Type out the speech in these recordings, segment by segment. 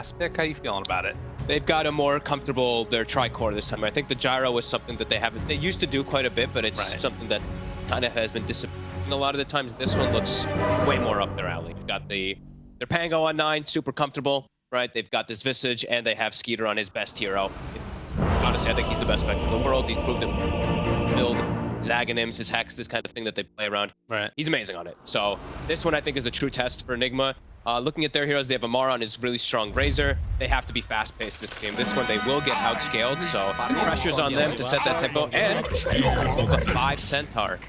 next pick? How you feeling about it? They've got a more comfortable, their tri-core this time. I think the gyro was something that they used to do quite a bit, but it's something that kind of has been disappointing a lot of the times. This one looks way more up their alley. You've got their Pango on 9, super comfortable, right? They've got this Visage, and they have Skeeter on his best hero. Honestly, I think he's the best spec in the world. He's proved it. His build, his Aghanims, his Hex, this kind of thing that they play around. Right. He's amazing on it. So this one, I think, is a true test for NIGMA. Looking at their heroes, they have Amara on his really strong Razor. They have to be fast-paced this game. This one, they will get outscaled, so pressure's on them to set that tempo. And the 5 Centaur.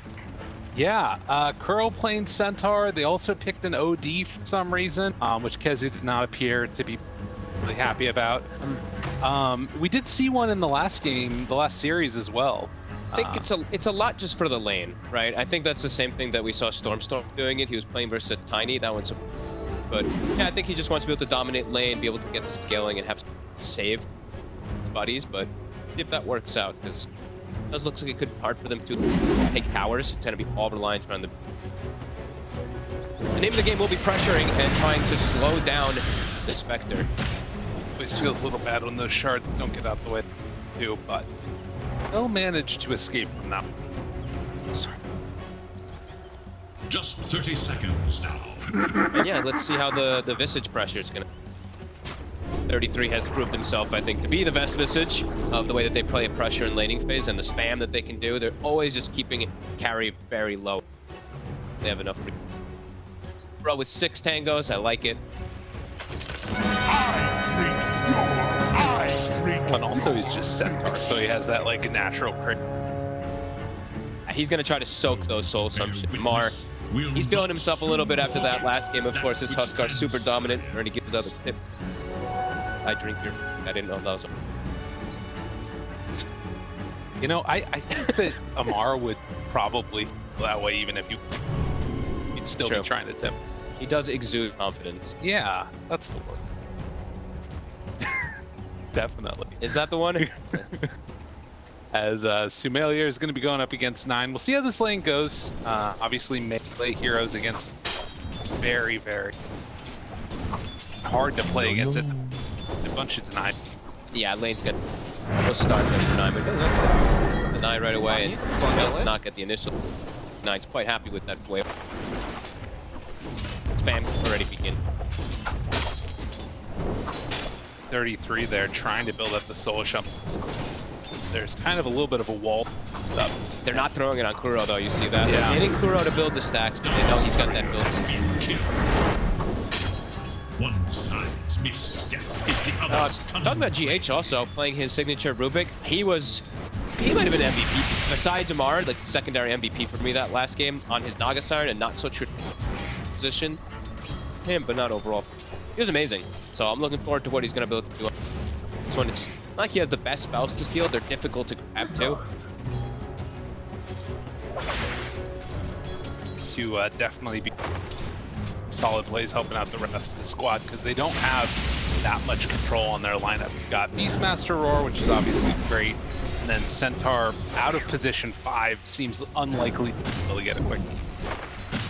Yeah, Curl playing Centaur. They also picked an OD for some reason, which Kezu did not appear to be really happy about. We did see one in the last game, the last series as well. I think it's a lot just for the lane, right? I think that's the same thing that we saw Stormstorm doing it. He was playing versus Tiny. That one's... But yeah, I think he just wants to be able to dominate lane, be able to get the scaling and have save his buddies. But see if that works out, because it does look like it could be hard for them to take towers. It's going to be all reliant on the name of the game will be pressuring and trying to slow down the Spectre. Always feels a little bad when those shards don't get out the way too, but they'll manage to escape from them. Sorry. Just 30 seconds now. And yeah, let's see how the Visage pressure is going to... 33 has proved himself, I think, to be the best Visage of the way that they play a pressure in laning phase and the spam that they can do. They're always just keeping carry very low. They have enough... Bro, with 6 tangos, I like it. And also he's just Centaur, so he has that like natural crit. He's going to try to soak those soul assumptions. Mar, he's feeling himself a little bit after that last game. Of course, his Huskar super dominant. Already gives out the tip. I drink your... I didn't know that was... You know, I think that Amar would probably feel that way even if you'd still be trying to tip. He does exude confidence. Yeah, that's the word. Definitely. Is that the one? As Sumelier is going to be going up against 9. We'll see how this lane goes. Obviously, melee heroes against very, very hard to play against it. A bunch of denied. Yeah, lane's got no start there for 9, but goes up deny right away and does not get the initial. 9's quite happy with that wave. Spam already begin. 33 there, trying to build up the soul shop. There's kind of a little bit of a wall up. They're not throwing it on Kuro though, you see that? Yeah. They're getting Kuro to build the stacks, but they know he's got that build speed. One side's misstep is the other's talking about GH also, playing his signature Rubik, he might have been MVP. Besides Amar, like secondary MVP for me that last game on his Naga Siren and not so true position. Him, but not overall. He was amazing. So I'm looking forward to what he's going to be able to do. This one, it's not like he has the best spells to steal. They're difficult to grab too. To definitely be solid plays helping out the rest of the squad because they don't have that much control on their lineup. You've got Beastmaster Roar, which is obviously great, and then Centaur out of position 5 seems unlikely to really get a quick.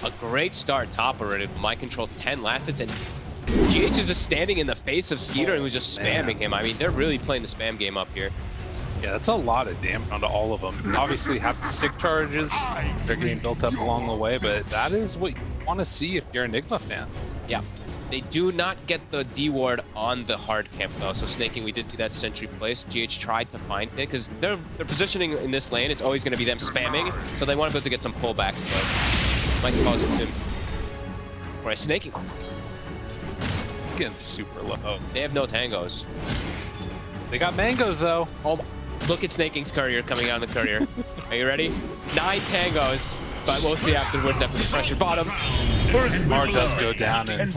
A great start top already. My control 10 last hits, and GH is just standing in the face of Skeeter and was just spamming him. I mean, they're really playing the spam game up here. Yeah, that's a lot of damage onto all of them. Obviously have the stick charges, they're getting built up along the way, but that is what you want to see if you're a NIGMA fan. Yeah. They do not get the D ward on the hard camp though, so snaking, we did see that sentry place. GH tried to find it, because their positioning in this lane, it's always going to be them spamming, so they want to be able to get some pullbacks, but might cause it to... Right, snaking. It's getting super low. They have no tangos. They got mangoes though. Oh, look at Snaking's courier coming out of the courier. Are you ready? 9 tangos, but we'll see afterwards after the pressure bottom. Mar does go down, and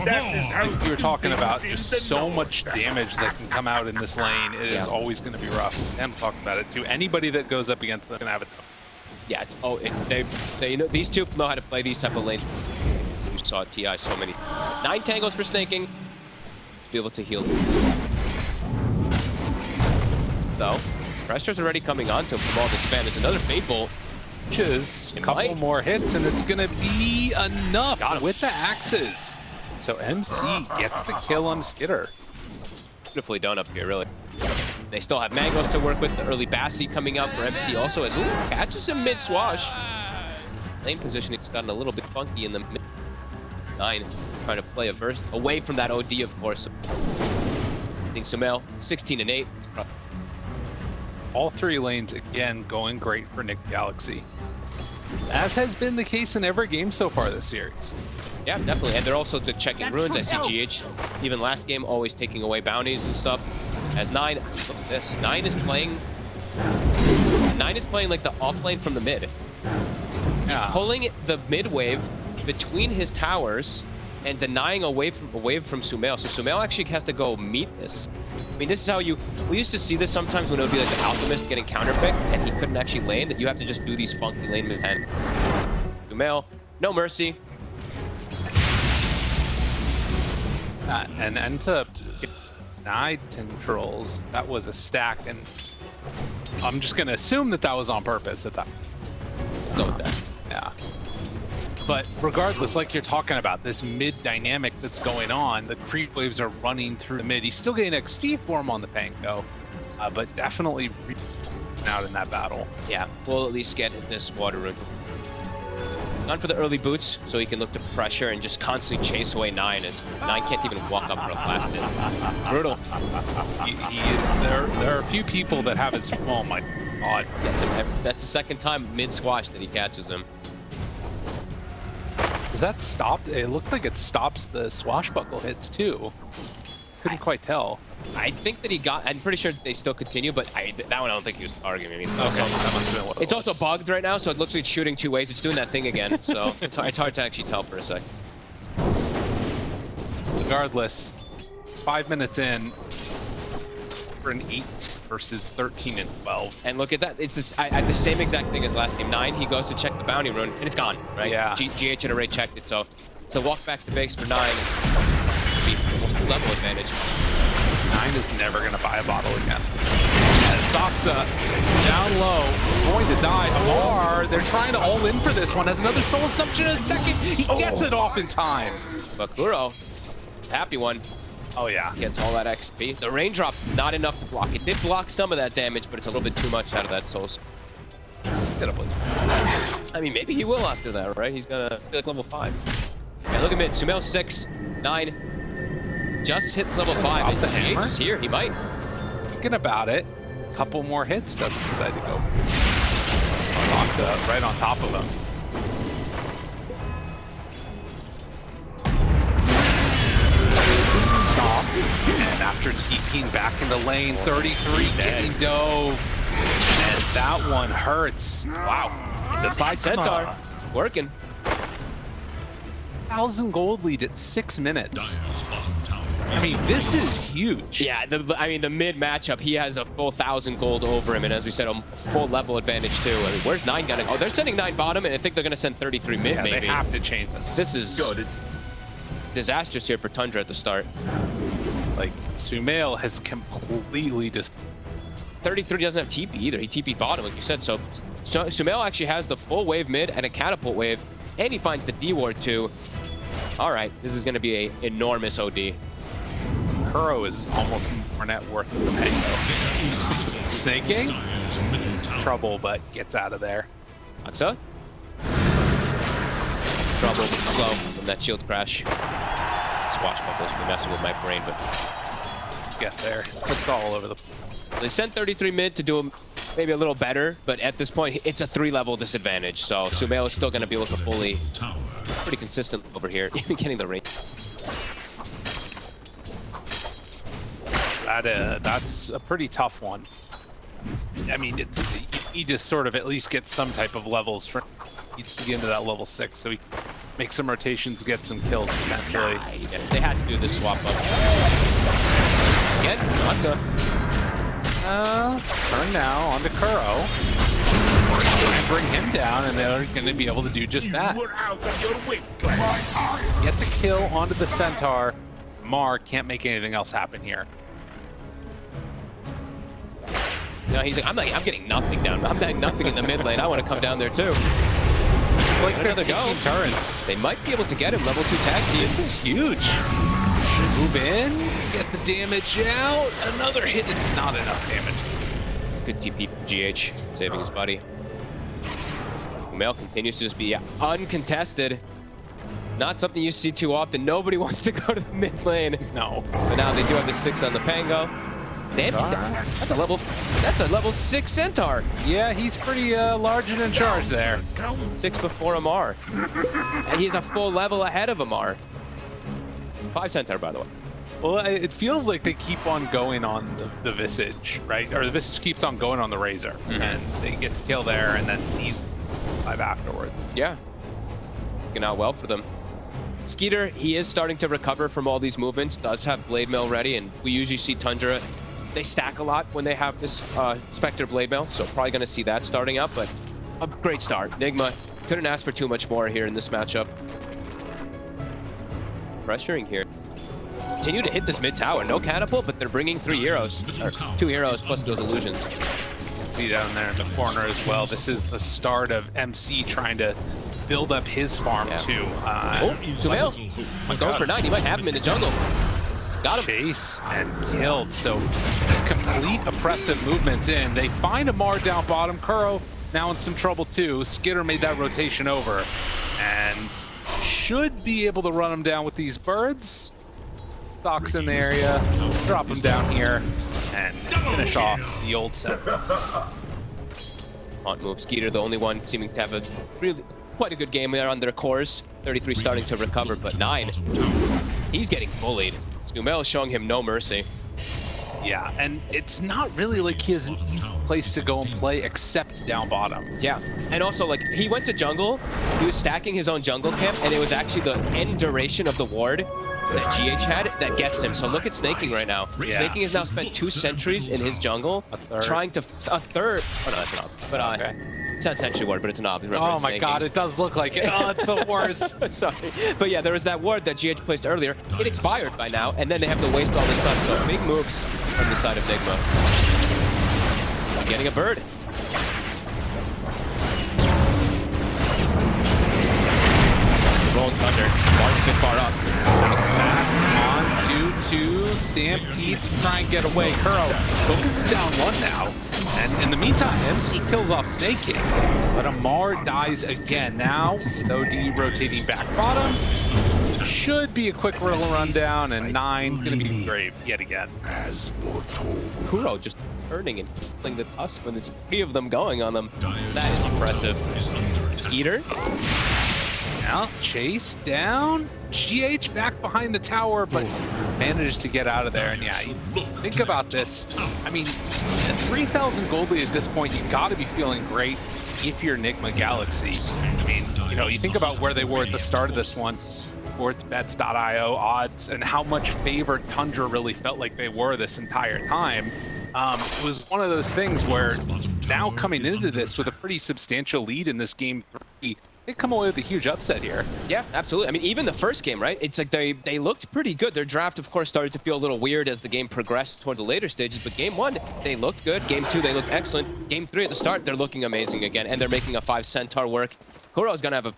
you were talking about just so much damage that can come out in this lane. It is always going to be rough. And we'll talk about it too. Anybody that goes up against them can have it tough. Yeah, it's, they know, these two know how to play these type of lanes. You saw TI so many. 9 tangos for snaking. Be able to heal. Though, pressure's already coming onto him from all this spam. There's another Fateful. Which is a couple more hits, and it's going to be enough with the axes. So MC gets the kill on Skitter. beautifully done up here, really. They still have Mangoes to work with. The early Bassi coming out for MC also as catches him mid-swash. Lane positioning's gotten a little bit funky in the mid. 9 trying to play a verse away from that OD, of course. I think Sumail 16 and 8. All 3 lanes again going great for Nick Galaxy, as has been the case in every game so far this series. Yeah, definitely. And they're also checking runes. I see GH even last game always taking away bounties and stuff. As 9, look at this. 9 is playing like the off lane from the mid. He's pulling the mid wave between his towers and denying a wave from Sumail. So Sumail actually has to go meet this. I mean, this is how we used to see this sometimes when it would be like the Alchemist getting counterpicked and he couldn't actually lane, that you have to just do these funky lane mechanics. Sumail, no mercy. And ends up 9 tendrils. That was a stack, and I'm just gonna assume that was on purpose at that. Go with that. Yeah. But regardless, like you're talking about, this mid dynamic that's going on, the creep waves are running through the mid. He's still getting XP for him on the Pango, but definitely out in that battle. Yeah, we'll at least get this water rune. Gone for the early boots, so he can look to pressure and just constantly chase away 9, as 9 can't even walk up real fast. Brutal. There are a few people that have his. Oh my god. That's the second time mid-squash that he catches him. Does that stop? It looked like it stops the swashbuckle hits too. Couldn't quite tell. I think that he got. I'm pretty sure they still continue, but that one I don't think he was targeting. I mean, okay, that must have been what it's also bugged right now, so it looks like it's shooting 2 ways. It's doing that thing again, so it's hard to actually tell for a sec. Regardless, 5 minutes in for an 8 versus 13 and 12. And look at that. It's this. I the same exact thing as last game. 9. He goes to check the bounty rune, and it's gone. Right? Yeah. GH had already checked it, so walk back to base for 9. Almost level advantage. 9 is never going to buy a bottle again. Soxa down low, going to die. Amar, they're trying to all in for this one. Has another soul assumption in a second. He gets it off in time. Bakuro, happy one. Oh yeah. Gets all that XP. The raindrop, not enough to block. It did block some of that damage, but it's a little bit too much out of that soul. I mean, maybe he will after that, right? He's gonna be like level 5. Yeah, look at mid. Sumail 6, 9. Just hit level 5. The hammer is here. He might. Thinking about it. Couple more hits. Doesn't decide to go. Soxa right on top of him. Stop. And after TPing back into lane, 33 getting dove. And that one hurts. Wow. The 5 Centaur working. 1,000 gold lead at 6 minutes. I mean, this is huge. Yeah, I mean, the mid matchup, he has a full 1,000 gold over him, and as we said, a full level advantage too. I mean, where's 9 gonna go? Oh, they're sending 9 bottom, and I think they're gonna send 33 mid, maybe. They have to change this. This is disastrous here for Tundra at the start. Like, Sumail has completely just. 33 doesn't have TP either. He TP'd bottom, like you said. So Sumail actually has the full wave mid and a catapult wave, and he finds the D ward too. All right, this is gonna be an enormous OD. Kuro is almost more net worth than the Pango. Snaking? Trouble, but gets out of there. Aksa? Trouble, slow from that shield crash. Swashbuckles be messing with my brain, but get there. It's all over the. They sent 33 mid to do him maybe a little better, but at this point, it's a 3-level disadvantage. So Sumail is still going to be able to fully, pretty consistent over here, even getting the range. That's a pretty tough one. I mean, he just sort of at least gets some type of levels. Needs to get into that level 6, so he make some rotations, get some kills potentially. Yeah, they had to do this swap up. Again, Aksa. Turn now onto Kuro. And bring him down, and they're going to be able to do just that. Get the kill onto the Centaur. Mar can't make anything else happen here. No, he's like, I'm getting nothing down. I'm getting nothing in the mid lane. I want to come down there too. It's like they're taking turrets. They might be able to get him level 2 tag team. This is huge. Move in, get the damage out. Another hit, it's not enough damage. Good TP GH, saving his buddy. Kumail continues to just be uncontested. Not something you see too often. Nobody wants to go to the mid lane. No. But now they do have the 6 on the Pango. Damn, that's a level 6 Centaur. Yeah, he's pretty large and in charge there. 6 before Amar. And he's a full level ahead of Amar. 5 Centaur, by the way. Well, it feels like they keep on going on the Visage, right? Or the Visage keeps on going on the Razor. And they get to kill there, and then he's 5 afterward. Yeah. Working out well for them. Skeeter, he is starting to recover from all these movements, does have Blade Mail ready, and we usually see Tundra, they stack a lot when they have this Spectre Blade Mail, so probably going to see that starting up, but a great start. NIGMA couldn't ask for too much more here in this matchup. Pressuring here. Continue to hit this mid tower. No catapult, but they're bringing 3 heroes, or 2 heroes plus those illusions. You can see down there in the corner as well. This is the start of MC trying to build up his farm too. Kumail, he's going for 9. He might have him in the jungle. Got him. Chase and killed. So just complete oppressive movements in. They find Amar down bottom. Kuro now in some trouble too. Skitter made that rotation over and should be able to run him down with these birds. Doc's in the area. Drop him down here and finish off the old set. On move. Skeeter, the only one seeming to have a really quite a good game there on their cores. 33 starting to recover, but 9. He's getting bullied. Kumail is showing him no mercy. Yeah, and it's not really like he has an easy place to go and play except down bottom. Yeah, and also like he went to jungle, he was stacking his own jungle camp, and it was actually the end duration of the ward that GH had that gets him. So look at Snaking right now. Yeah. Snaking has now spent 2 sentries in his jungle, trying to a third. Oh no, that's an ob. But okay. It's not sentry ward, but it's an ob. Oh my god, it does look like it. Oh, it's the worst. Sorry. But yeah, there was that ward that GH placed earlier. It expired by now, and then they have to waste all this stuff. So big moves from the side of NIGMA. Getting a bird. Rolling Thunder. Mark's a bit far up. Bounce back on 2-2. Stampede to try and get away. Kuro focuses down 1 now. And in the meantime, MC kills off Snake King. But Amar dies again. Now, with OD rotating back bottom, should be a quick little rundown, and 9 going to be grave yet again. As foretold. Kuro just turning and killing the Tusk when there's 3 of them going on them. That is impressive. Skeeter. Now, Chase down. GH back behind the tower, but managed to get out of there. And yeah, you think about this. I mean, at 3,000 gold lead at this point, you got to be feeling great if you're NIGMA Galaxy. I mean, you know, you think about where they were at the start of this one, sportsbets.io odds, and how much favored Tundra really felt like they were this entire time. It was one of those things where now coming into this with a pretty substantial lead in this game 3, they come away with a huge upset here. Yeah, absolutely. I mean, even the first game, right? It's like they looked pretty good. Their draft, of course, started to feel a little weird as the game progressed toward the later stages, but game 1, they looked good. Game 2, they looked excellent. Game 3 at the start, they're looking amazing again, and they're making a 5 Centaur work. Kuro's gonna have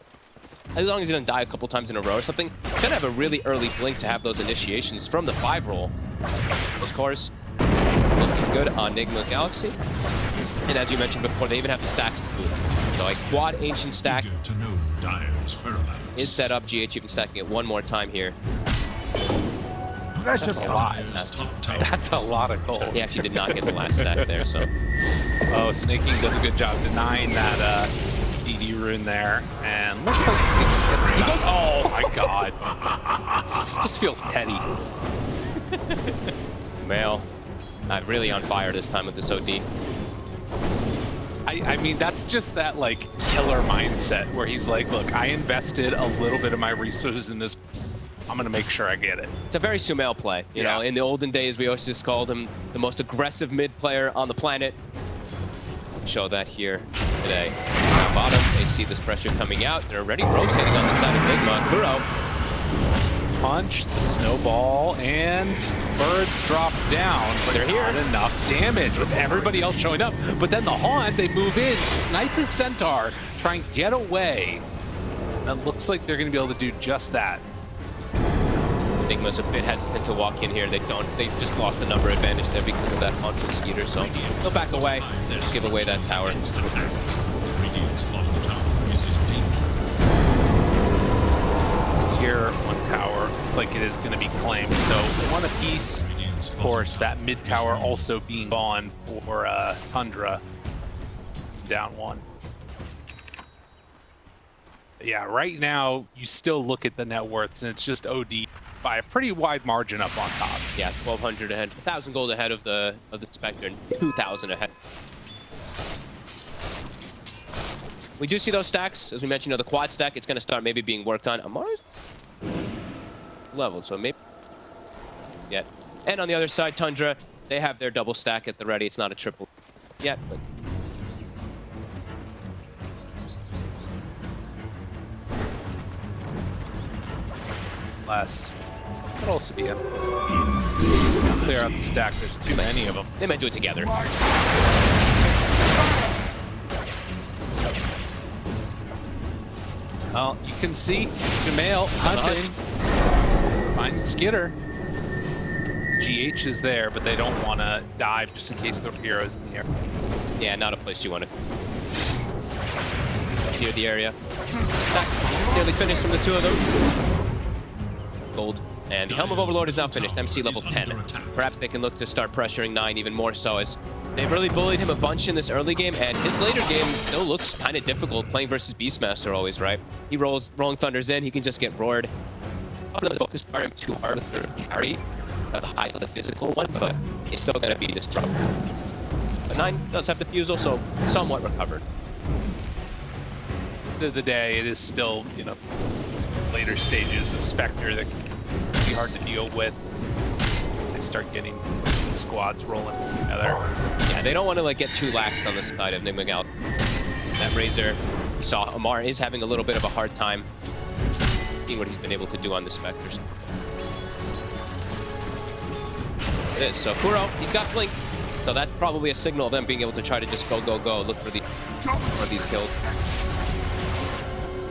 as long as he doesn't die a couple times in a row or something, he's gonna have a really early blink to have those initiations from the 5 roll. Those cores looking good on NIGMA Galaxy. And as you mentioned before, they even have the stacks to boot. So a quad ancient stack is set up. GH even stacking it one more time here. That's just a lot. That's a lot of gold. He actually did not get the last stack there, so. Oh, Snaking does a good job denying that DD rune there. And looks like he goes, oh my god. Just feels petty. Male. Really on fire this time with this OD. I mean, that's just that, like, killer mindset where he's like, look, I invested a little bit of my resources in this. I'm going to make sure I get it. It's a very Sumail play. You know, in the olden days, we always just called him the most aggressive mid player on the planet. Show that here today. Down bottom, they see this pressure coming out. They're already rotating on the side of NIGMA. Kuro. Punch, the snowball, and birds drop down, but they're here. Not enough damage with everybody else showing up. But then the Haunt, they move in, snipe the Centaur, try and get away. And it looks like they're going to be able to do just that. Enigma's a bit hesitant to walk in here. They just lost the number advantage there because of that haunt with Skeeter, so they'll back away, just give away that tower. Radiant's bottom tower is in danger. Tier 1 tower. It's like it is going to be claimed. So 1 apiece. Of course, that mid tower also being gone for Tundra. Down 1. Yeah, right now you still look at the net worths and it's just OD by a pretty wide margin up on top. Yeah, 1,200 ahead, 1,000 gold ahead of the Spectre, and 2,000 ahead. We do see those stacks, as we mentioned. The quad stack, it's going to start maybe being worked on. Amar's leveled, so maybe yet. And on the other side, Tundra, they have their double stack at the ready. It's not a triple yet, but. Less. Could also be a clear out the stack. There's too many of them. They might do it together. Well, you can see Sumail hunting. Find Skitter. GH is there, but they don't want to dive just in case the hero's in the air. Yeah, not a place you want to clear the area. Nearly finished from the two of them. Gold. And Helm of Overlord is now finished, MC level 10. Perhaps they can look to start pressuring 9 even more so, as they've really bullied him a bunch in this early game, and his later game still looks kind of difficult playing versus Beastmaster always, right? He rolls Rolling Thunders in, he can just get roared. The focus fire him too hard with the carry, not the highs of the physical one, but it's still going to be disruptive. But 9 does have the Fusel, so somewhat recovered. End of the day, it is still, you know, later stages, a Spectre that can be hard to deal with. They start getting the squads rolling together. Yeah, they don't want to like get too lax on the side of NIGMA Gal. That Razor, we saw Amar is having a little bit of a hard time seeing what he's been able to do on the Spectres. It is, so Kuro, he's got Blink. So that's probably a signal of them being able to try to just go, look for these kills.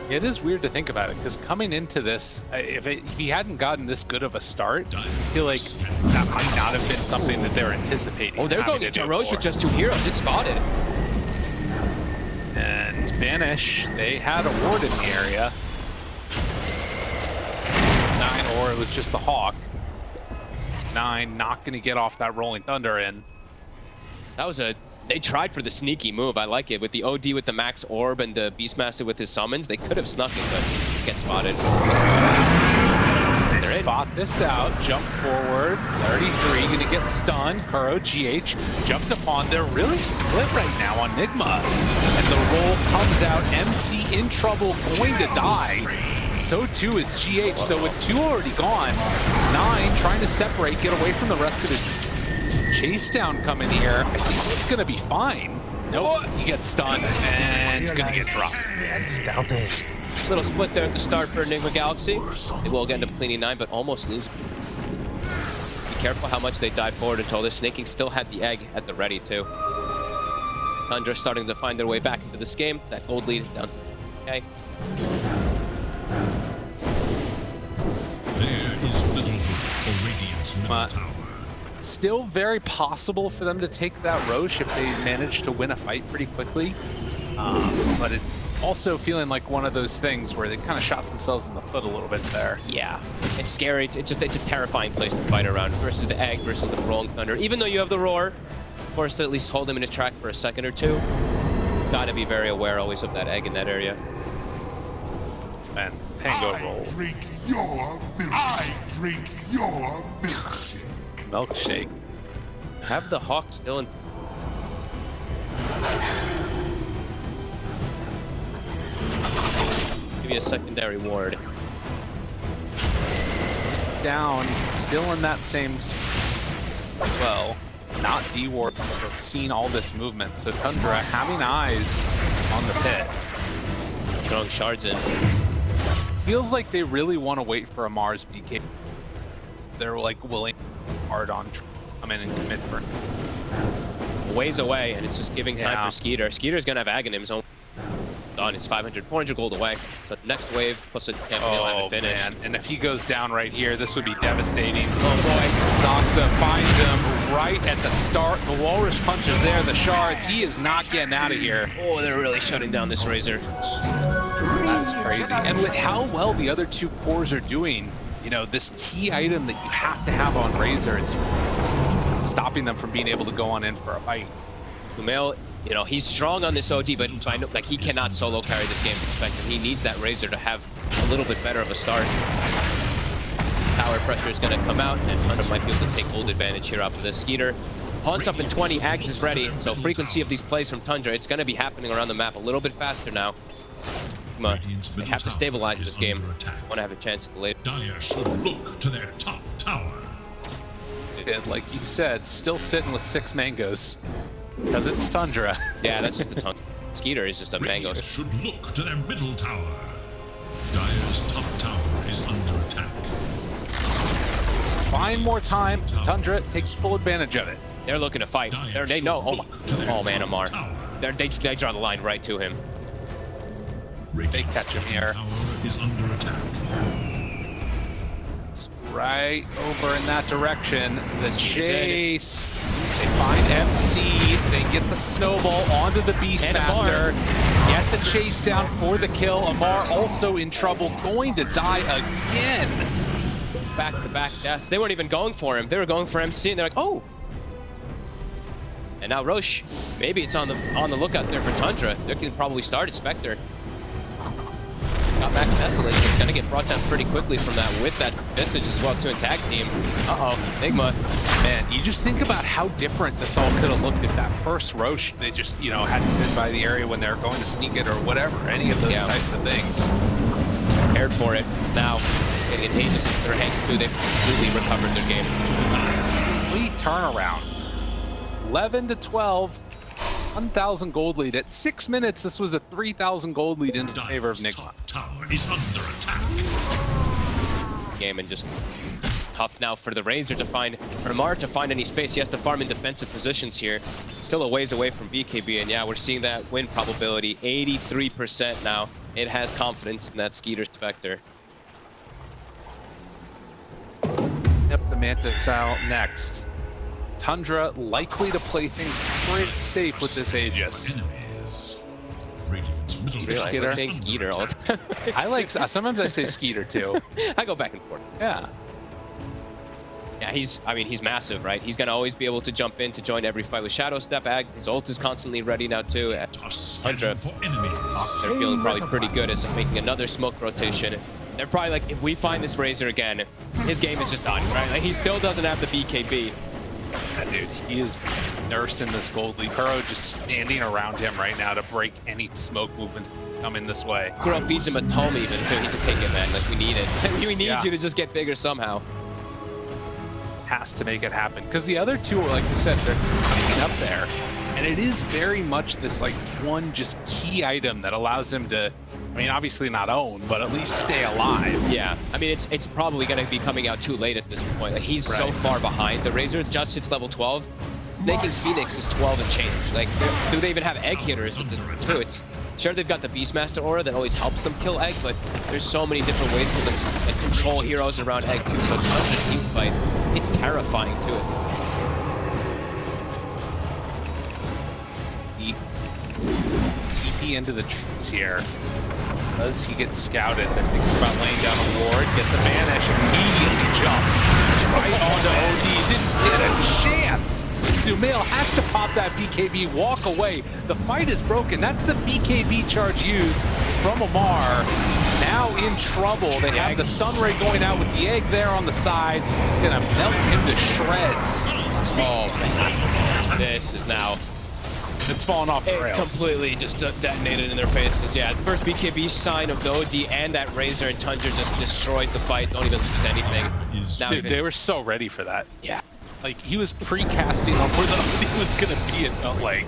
It is weird to think about it, because coming into this, if he hadn't gotten this good of a start, I feel like that might not have been something that they're anticipating. Oh, they're going to Roche with just 2 heroes. It's spotted. And Vanish, they had a ward in the area. 9, or it was just the Hawk. 9 not going to get off that Rolling Thunder in. That was they tried for the sneaky move. I like it. With the OD with the Max Orb and the Beastmaster with his summons, they could have snuck it, but get spotted. They spot this out, jump forward, 33, gonna get stunned. Kuro, GH, jumped upon. They're really split right now on NIGMA. And the roll comes out, MC in trouble, going to die. So too is GH, so with 2 already gone, 9 trying to separate, get away from the rest of his chase down coming here. I think he's gonna be fine. Nope, he gets stunned and he's gonna get dropped. Little split there at the start for Enigma Galaxy. They will get into cleaning 9, but almost lose. Be careful how much they dive forward until they're snaking. Still had the egg at the ready too. Tundra starting to find their way back into this game. That gold lead down. Okay. There is little hope for Radiant's middle tower. Still very possible for them to take that Roche if they manage to win a fight pretty quickly. But it's also feeling like one of those things where they kind of shot themselves in the foot a little bit there. Yeah, it's scary. It's a terrifying place to fight around versus the egg versus the Rolling Thunder. Even though you have the roar, forced to at least hold him in his track for a second or two. Gotta be very aware always of that egg in that area. And Pango roll. Drink your milk. I drink your milkshake. Milkshake. Have the Hawk still in. Give you a secondary ward. Down, still in that same well, not D-ward, but seeing all this movement. So Tundra having eyes on the pit. Throwing shards in. Feels like they really want to wait for a Mars BK. They're like willing hard on come in and commit for Ways away, and it's just giving time for Skeeter. Skeeter's gonna have Aghanim's own. done. It's 500, 400 gold away. So next wave plus a can't Oh, finish. man. And if he goes down right here, this would be devastating. Oh, boy. Zoxa finds him right at the start. The Walrus Punch is there. The shards. He is not getting out of here. Oh, they're really shutting down this Razor. That's crazy. And with how well the other two cores are doing, you know, this key item that you have to have on Razor is stopping them from being able to go on in for a fight. Sumail, you know, he's strong on this OD, but like he cannot solo carry this game perspective. He needs that Razor to have a little bit better of a start. Power pressure is going to come out, and Hunter might be able to take old advantage here off of this Skeeter. Haunt's up in 20, Axe is ready, so frequency of these plays from Tundra, it's going to be happening around the map a little bit faster now. They have to stabilize this game. Want to have a chance at the later. Dire should look to their top tower. And like you said, still sitting with 6 mangoes. Because it's Tundra. Yeah, that's just a ton. Skeeter is just a mango. Radiant should look to their middle tower. Dire's top tower is under attack. Find more time. Tundra takes full advantage of it. They're looking to fight. They know. Oh man, Amar. They draw the line right to him. They catch him here. Tower is under attack. It's right over in that direction. The chase. They find MC. They get the snowball onto the Beastmaster. Get the chase down for the kill. Amar also in trouble, going to die again. Back-to-back deaths. They weren't even going for him. They were going for MC, and they're like, oh. And now Roche, maybe it's on the lookout there for Tundra. They can probably start at Spectre. Got Max Desolate. It's going to get brought down pretty quickly from that with that Visage as well to attack team. Uh-oh, NIGMA. Man, you just think about how different this all could have looked at that first Roche. They just, you know, hadn't been by the area when they were going to sneak it or whatever. Any of those types of things. Prepared for it. It's now getting contagious with their Hanks too. They've completely recovered their game. Complete turnaround. 11 to 12. 1,000 gold lead. At 6 minutes, this was a 3,000 gold lead in favor of NIGMA. Tower is under attack. Game and just tough now for the Razor to find, or Amar to find any space. He has to farm in defensive positions here. Still a ways away from BKB, and yeah, we're seeing that win probability 83% now. It has confidence in that Skeeter Spectre. Yep, the Manta style next. Tundra likely to play things pretty safe with this Aegis. Enemies. Radiant's middle I tower like is saying under Skeeter all the attack. time. I like, sometimes I say Skeeter too. I go back and forth. Yeah. Yeah, he's massive, right? He's gonna always be able to jump in to join every fight with Shadow Step. His ult is constantly ready now too. Tundra, For enemies. they're feeling probably pretty good as making another smoke rotation. They're probably like, if we find this Razor again, his game is just done, right? Like, he still doesn't have the BKB. Yeah, dude, he is nursing this gold lead. Kuro just standing around him right now to break any smoke movements coming this way. Kuro feeds him a tome even too. He's a pick it, man. Like, we need it. We need you to just get bigger somehow. Has to make it happen. Because the other two, like you said, they're coming up there. And it is very much this like one just key item that allows him to, I mean, obviously not own, but at least stay alive. Yeah, I mean, it's probably going to be coming out too late at this point. Like, he's so far behind. The Razor just hits level 12. Naken's Phoenix is 12 and change. Like, do they even have egg hitters at this point too? It's sure they've got the Beastmaster aura that always helps them kill egg, but there's so many different ways for them to like, control heroes around egg too. So Tundra's team fight, it's terrifying too. TP into the trees here. Does he get scouted? They're thinking about laying down a ward, get the banish, immediately jump. Right onto OD, didn't stand a chance. Sumail has to pop that BKB, walk away. The fight is broken. That's the BKB charge used from Amar. Now in trouble. They have the Sun Ray going out with the egg there on the side. Gonna melt him to shreds. Oh man, this is now. It's falling off the rails. It's completely just detonated in their faces. Yeah, the first BKB sign of the OD and that Razor and Tundra just destroys the fight. Don't even lose anything. Now Dude, they were so ready for that. Yeah. Like, he was pre-casting on where the OD was going to be, it felt like.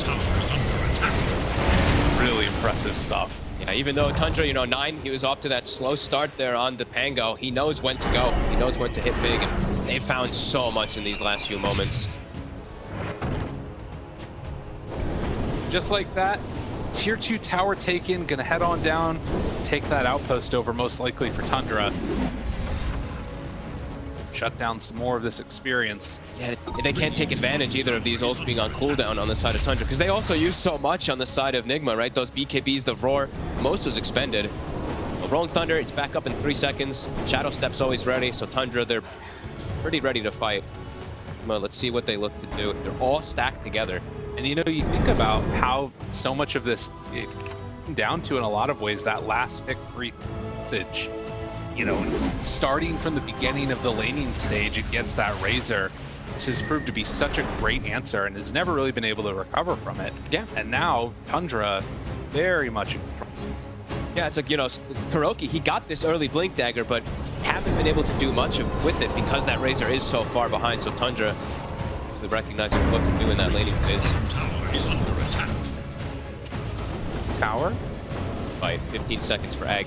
Tower is under attack. Really impressive stuff. Yeah, even though Tundra, you know, 9, he was off to that slow start there on the Pango. He knows when to go. He knows when to hit big. And they found so much in these last few moments. Just like that, Tier 2 tower taken, gonna head on down, take that outpost over most likely for Tundra. Shut down some more of this experience. Yeah, they can't take advantage either of these ults being on cooldown on the side of Tundra, because they also use so much on the side of NIGMA, right? Those BKBs, the roar, most was expended. But Rolling Thunder, it's back up in 3 seconds. Shadow Step's always ready, so Tundra, they're pretty ready to fight. Well, let's see what they look to do. They're all stacked together. And you know, you think about how so much of this it came down to, in a lot of ways, that last pick usage. You know, starting from the beginning of the laning stage against that Razor, this has proved to be such a great answer and has never really been able to recover from it. Yeah. And now Tundra, very much in control. Yeah, it's like, you know, Kuroki, he got this early Blink Dagger, but haven't been able to do much with it because that Razor is so far behind. So Tundra, recognizing what to do in that laning phase. Tower is under attack. Tower? Fight, 15 seconds for Ag.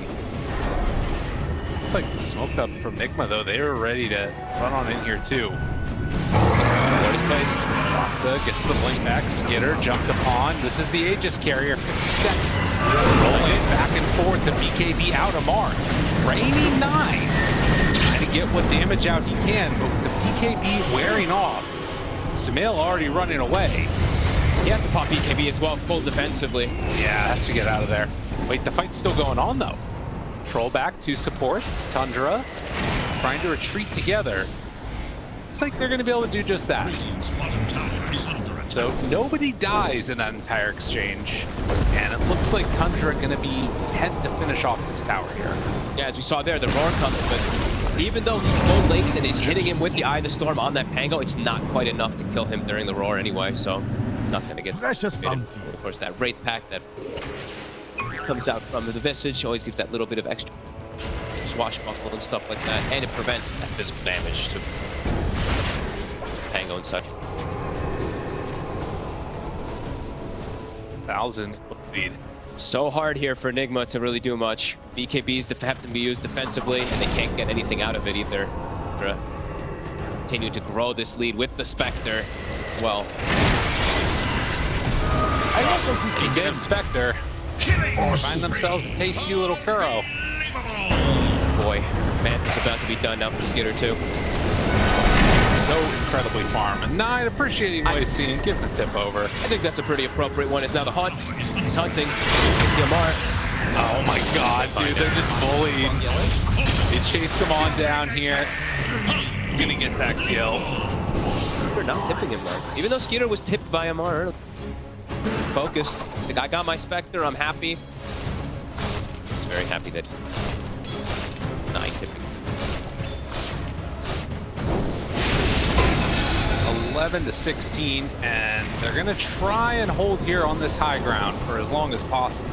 It's like the smoke up from NIGMA, though. They were ready to run on in here, too. Ward is placed. Soxa gets the blink back. Skitter jumped upon. This is the Aegis carrier, 50 seconds. Rolling it back and forth. The BKB out of mark. Raining 9. Trying to get what damage out he can, but with the BKB wearing off, Sumail already running away. He has to pop BKB as well, full defensively. Yeah, has to get out of there. Wait, the fight's still going on, though. Troll back to supports. Tundra trying to retreat together. Looks like they're going to be able to do just that. Radiant's bottom tower is under attack. So nobody dies in that entire exchange. And it looks like Tundra going to be intent to finish off this tower here. Yeah, as we saw there, the roar comes, but even though he full links and is hitting him with the Eye of the Storm on that Pango, it's not quite enough to kill him during the roar anyway, so not going to get Precious committed. bounty. Of course, that Wraith Pack that comes out from the Visage always gives that little bit of extra swashbuckle and stuff like that, and it prevents that physical damage to Pango and such. 1,000 lead. So hard here for NIGMA to really do much. BKBs have to be used defensively, and they can't get anything out of it either. Continue to grow this lead with the Spectre as well. And he's in Spectre. Find themselves a tasty little Kuro. Boy, Mantis about to be done now for Skitter too. So incredibly farm. And 9 appreciating what he's seeing, gives the tip over. I think that's a pretty appropriate one. It's now the hunt. He's hunting. It's Yamar. Oh my god, dude, they're just bullying. They chase him on down here. Gonna get that kill. They're not tipping him though. Even though Skitter was tipped by Yamar. Focused. He's like, I got my Spectre, I'm happy. He's very happy that 9 tipping. 11 to 16, and they're gonna try and hold here on this high ground for as long as possible.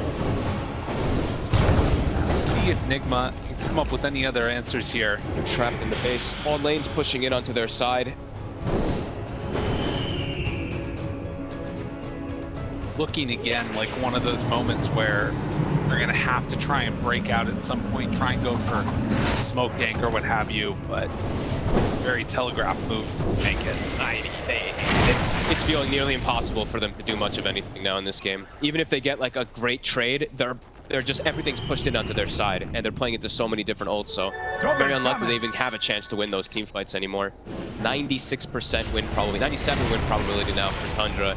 See if NIGMA can come up with any other answers here. They're trapped in the base. All lanes pushing in onto their side. Looking again like one of those moments where they're gonna have to try and break out at some point, try and go for a smoke gank or what have you, but very telegraph move to make it. It's feeling nearly impossible for them to do much of anything now in this game. Even if they get like a great trade, they're just everything's pushed in onto their side, and they're playing into so many different ults, so very unlikely they even have a chance to win those team fights anymore. 96% win probably, 97 win probability now for Tundra.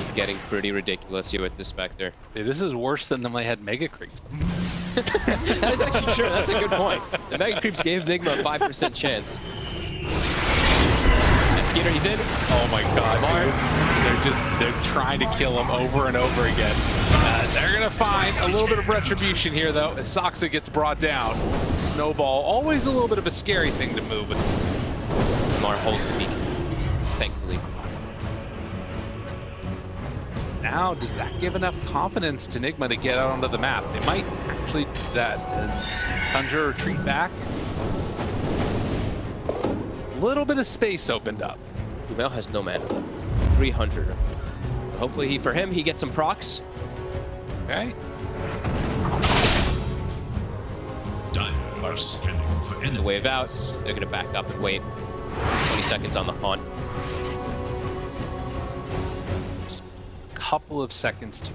It's getting pretty ridiculous here with the Spectre. Dude, this is worse than when they had Mega Creeps. That is actually true. That's a good point. The Mega Creeps gave NIGMA a 5% chance. And Skitter, he's in. Oh my god, dude. They're trying to kill him over and over again. They're gonna find a little bit of retribution here though, as Soxa gets brought down. Snowball, always a little bit of a scary thing to move with. Mar holds the beacon, thankfully. Now, does that give enough confidence to NIGMA to get out onto the map? They might actually do that as Tundra retreat back. A little bit of space opened up. Sumail has no mana left. 300. Hopefully for him, he gets some procs. Okay. Dire are scanning for enemies. The wave out. They're going to back up and wait. 20 seconds on the haunt. Just a couple of seconds to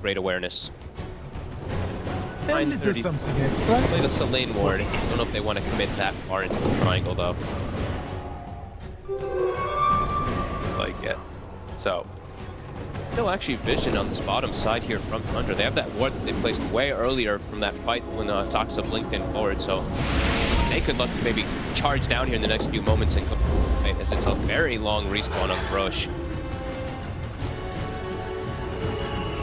great awareness. And it is 9:30. something extra. Play the lane ward. I don't know if they want to commit that far into the triangle though. Like it. So Still actually vision on this bottom side here from Tundra. They have that ward that they placed way earlier from that fight when Toxa blinked in forward, so they could look to maybe charge down here in the next few moments and go as it's a very long respawn on Roche.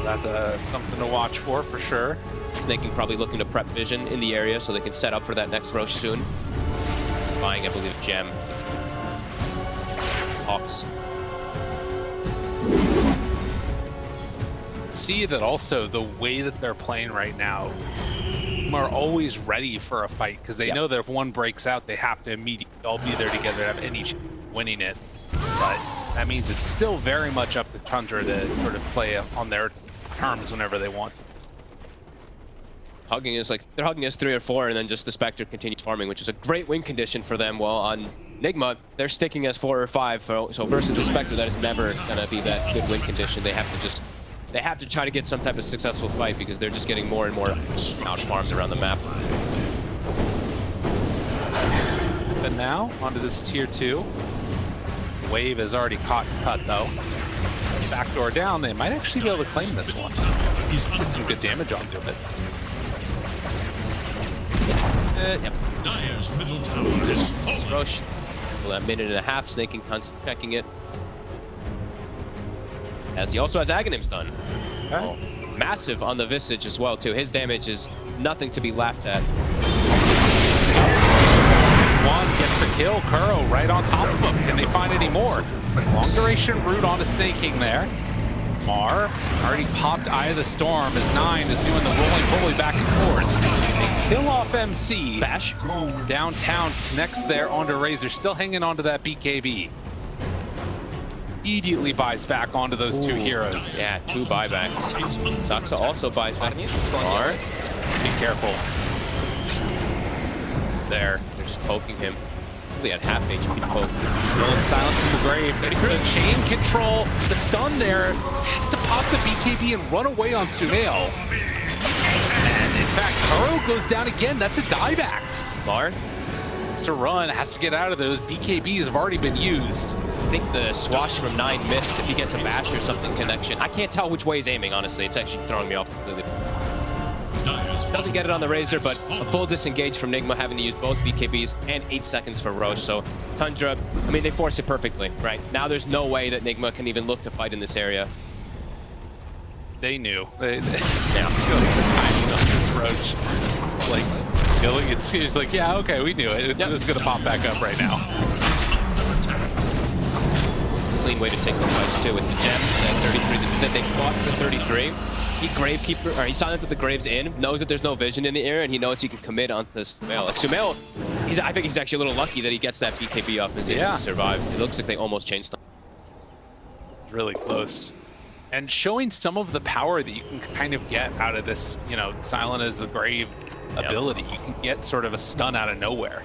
that's something to watch for sure. Snaking probably looking to prep vision in the area so they can set up for that next Roche soon. Buying, I believe, Gem. Hawks. See that also the way that they're playing right now are always ready for a fight because they know that if one breaks out, they have to immediately all be there together to have any chance of winning it. But that means it's still very much up to Tundra to sort of play on their terms whenever they want. Hugging is like, they're hugging us 3 or 4, and then just the Spectre continues farming, which is a great win condition for them. While on NIGMA, they're sticking as 4 or 5. So versus the Spectre, that is never gonna be that good win condition. They have to try to get some type of successful fight because they're just getting more and more out farms around the map. But now, onto this tier 2. Wave has already caught cut though. Backdoor down, they might actually be able to claim this one. He's put some good damage onto it. Yep. Dire's middle tower is fallen. Roche. Well, a minute and a half, Snaking checking it. As he also has Aghanims done. Okay. Oh, massive on the Visage as well, too. His damage is nothing to be laughed at. One gets the kill. Kuro right on top of him. Can they find any more? Long duration root onto Snaking there. Mar already popped Eye of the Storm as 9 is doing the rolling bully back and forth. They kill off MC. Bash downtown connects there onto Razor, still hanging onto that BKB. Immediately buys back onto those 2 heroes. Yeah, 2 buybacks. Saksa also buys back. Mar, Let's be careful. there. They're just poking him. They had half HP poke. Still silent from the grave. Ready for the chain control. The stun there has to pop the BKB and run away on Sumail. And in fact, Kuro goes down again. That's a dieback. Mar, Has to run, has to get out of those. BKBs have already been used. I think the swash from 9 missed. If he gets a bash or something connection, I can't tell which way he's aiming, honestly. It's actually throwing me off completely. Doesn't get it on the Razor, but a full disengage from NIGMA, having to use both BKBs and 8 seconds for Roche. So Tundra, I mean, they force it perfectly, right? Now there's no way that NIGMA can even look to fight in this area. They knew. They Yeah. feel like the timing on this Roach. Like, killing it seems like, yeah, okay, we knew it. It was going to pop back up right now. Clean way to take the fights, too, with the gem. That 33 that they fought for 33. He Gravekeeper, or he silences the Graves in, knows that there's no vision in the air, and he knows he can commit on this Sumail. Like Sumail, I think he's actually a little lucky that he gets that BKB up and is able to survive. It looks like they almost changed them. Really close. And showing some of the power that you can kind of get out of this, you know, Silent as the Grave ability. You can get sort of a stun out of nowhere.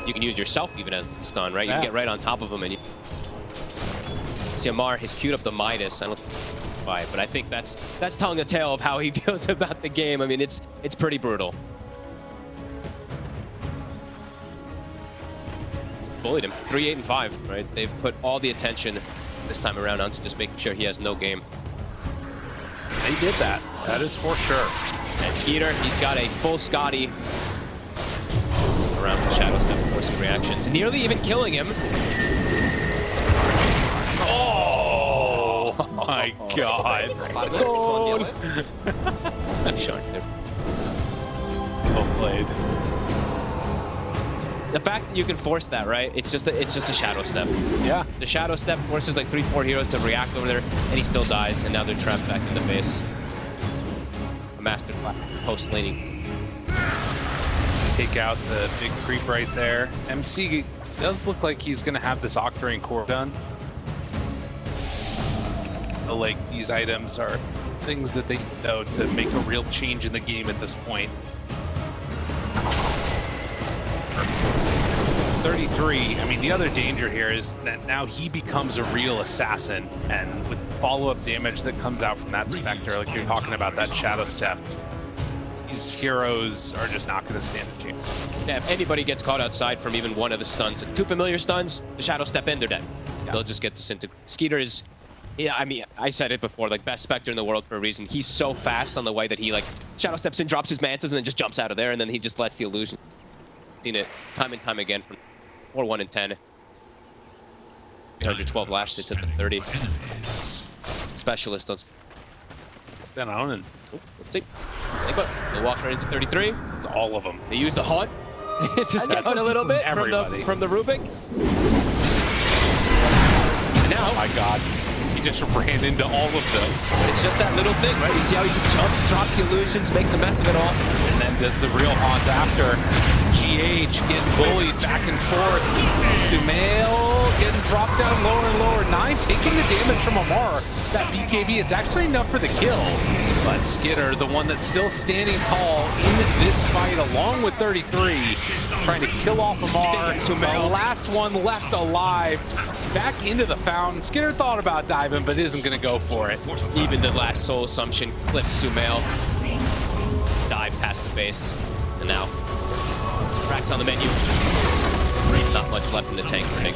You can use yourself even as a stun, right? You can get right on top of him, and you see Amar has queued up the Midas. I don't why, but I think that's telling a tale of how he feels about the game. I mean, it's pretty brutal. Bullied him 3, 8, and 5, right? They've put all the attention this time around onto just making sure he has no game. They did that. That is for sure. And Skeeter, he's got a full Scotty around the Shadow Step, forcing reactions, nearly even killing him. Oh my god. Shark there. Well played. The fact that you can force that, right? It's just a Shadow Step. Yeah. The Shadow Step forces like 3, 4 heroes to react over there, and he still dies, and now they're trapped back in the base. A master post laning. Take out the big creep right there. MC does look like he's going to have this Octarine core done. Like, these items are things that they know to make a real change in the game at this point. 33, I mean, the other danger here is that now he becomes a real assassin, and with follow-up damage that comes out from that Spectre, like you're talking about that Shadow Step, these heroes are just not going to stand a chance. Yeah, if anybody gets caught outside from even one of the stuns, 2 familiar stuns, the Shadow Step in, they're dead. Yeah. They'll just get disintegrated. Skeeter is, yeah, I mean, I said it before, like, best Spectre in the world for a reason. He's so fast on the way that he, like, Shadow Steps in, drops his mantas, and then just jumps out of there, and then he just lets the illusion. Seen it time and time again from 4-1 and 10. 312 last, it's at the 30. Specialist on. Then on and let's see. They'll walk right into 33. it's all of them. They use the haunt to scout a little bit from the Rubik. And now, Oh my god, he just ran into all of them. it's just that little thing, right? You see how he just jumps, drops the illusions, makes a mess of it all. And then does the real haunt after. GH getting bullied back and forth. Sumail getting dropped down lower and lower. 9 taking the damage from Amar. That BKB, it's actually enough for the kill. But Skitter, the one that's still standing tall in this fight, along with 33, trying to kill off Amar. Sumail, last one left alive. Back into the fountain. Skitter thought about diving, but isn't going to go for it. Even the last soul assumption clips Sumail. Dive past the base. And now, Rax on the menu. Not much left in the tank for Nick.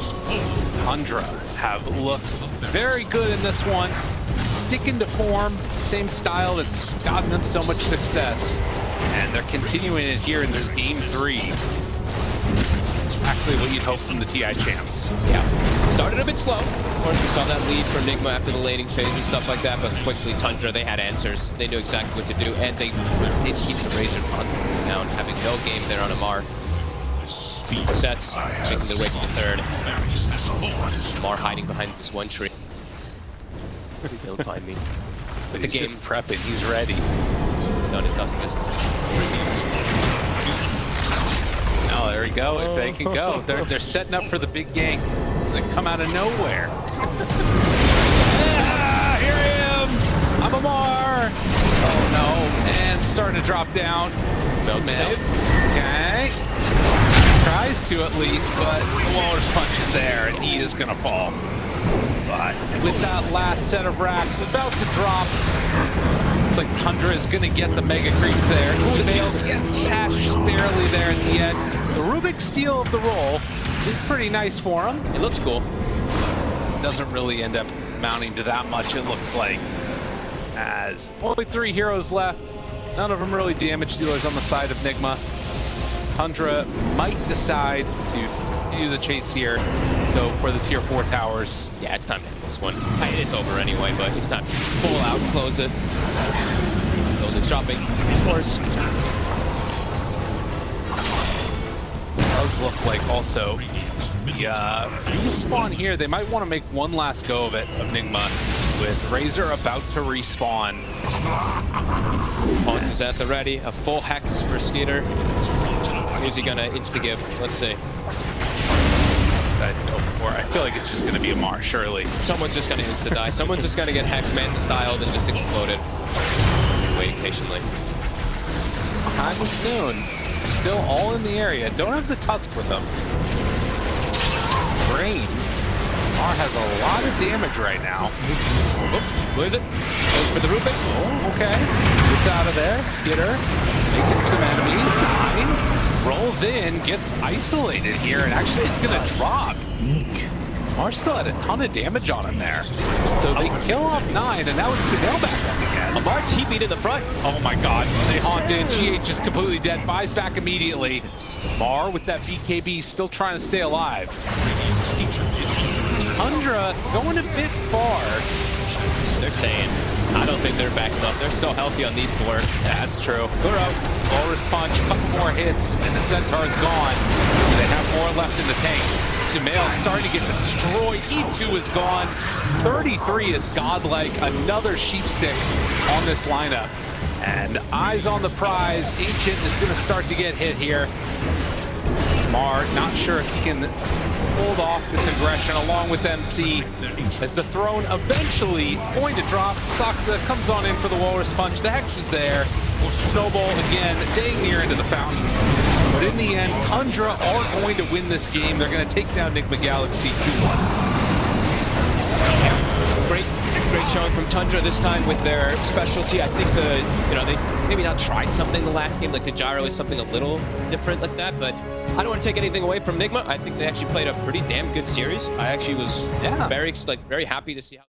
TUNDRA have looked very good in this one. Sticking to form, same style that's gotten them so much success. And they're continuing it here in this game 3. Actually, what you'd hope from the TI champs. Yeah. Started a bit slow. Of course, we saw that lead from NIGMA after the laning phase and stuff like that, but quickly, TUNDRA, they had answers. They knew exactly what to do, and they did keep the Razor on down, having no game there on Amar. Sets, making their way to the third. Amar hiding behind this one tree. He'll find me. But the game's just prepping, he's ready. Done and dusted this. Oh, there we go. If they can go, they're setting up for the big gank. They come out of nowhere. Yeah, here I am. I'm Amar. Oh no, and starting to drop down. Sumail. Okay. Tries to at least, but the Walrus Punch is there, and he is gonna fall. But with that last set of racks about to drop, looks like TUNDRA is gonna get the Mega Creeps there. Sumail gets dashed just barely there at the end. The Rubik steal of the roll is pretty nice for him. It looks cool. Doesn't really end up mounting to that much, it looks like. As only 3 heroes left, none of them really damage dealers on the side of NIGMA. TUNDRA might decide to do the chase here, though, for the tier 4 towers. Yeah, it's time to end this one. I mean, it's over anyway, but it's time to just pull out, close it. Building's dropping. Scores. Does look like also the respawn here. They might want to make one last go of it, of NIGMA, with Razor about to respawn. Haunt is at the ready. A full Hex for Skeeter. Who's he gonna insta-give? Let's see. I'd go for. I feel like it's just gonna be Amar, surely. Someone's just gonna insta-die. Someone's just gonna get Hex Manta styled and just exploded. Waiting patiently. Time is soon. Still all in the area. Don't have the Tusk with them. Brain. Amar has a lot of damage right now. Oops, what is it? Goes for the Rubik. Oh, okay. Gets out of there. Skitter making some enemies. 9 rolls in, gets isolated here, and actually it's gonna drop. Amar still had a ton of damage on him there. So they kill off 9, and now it's Sumail back up again. Amar TP'd in the front. Oh my god, they haunt in. GH is completely dead, buys back immediately. Amar with that BKB still trying to stay alive. TUNDRA going a bit far. They're staying. I don't think they're backing up. They're so healthy on these 4. That's true. They're out. Walrus Punch, couple more hits, and the Centaur is gone. They have more left in the tank. Sumail starting to get destroyed. E2 is gone. 33 is godlike. Another sheep stick on this lineup. And eyes on the prize. Ancient is going to start to get hit here. Amar, not sure if he can hold off this aggression along with MC as the throne eventually going to drop. Saksa comes on in for the Walrus Punch. The Hex is there. Snowball again, dang near into the fountain. But in the end, Tundra are going to win this game. They're going to take down NIGMA Galaxy 2-1. Great showing from Tundra this time with their specialty. I think they maybe not tried something the last game, like the gyro is something a little different like that, but I don't want to take anything away from NIGMA. I think they actually played a pretty damn good series. I actually was very happy to see how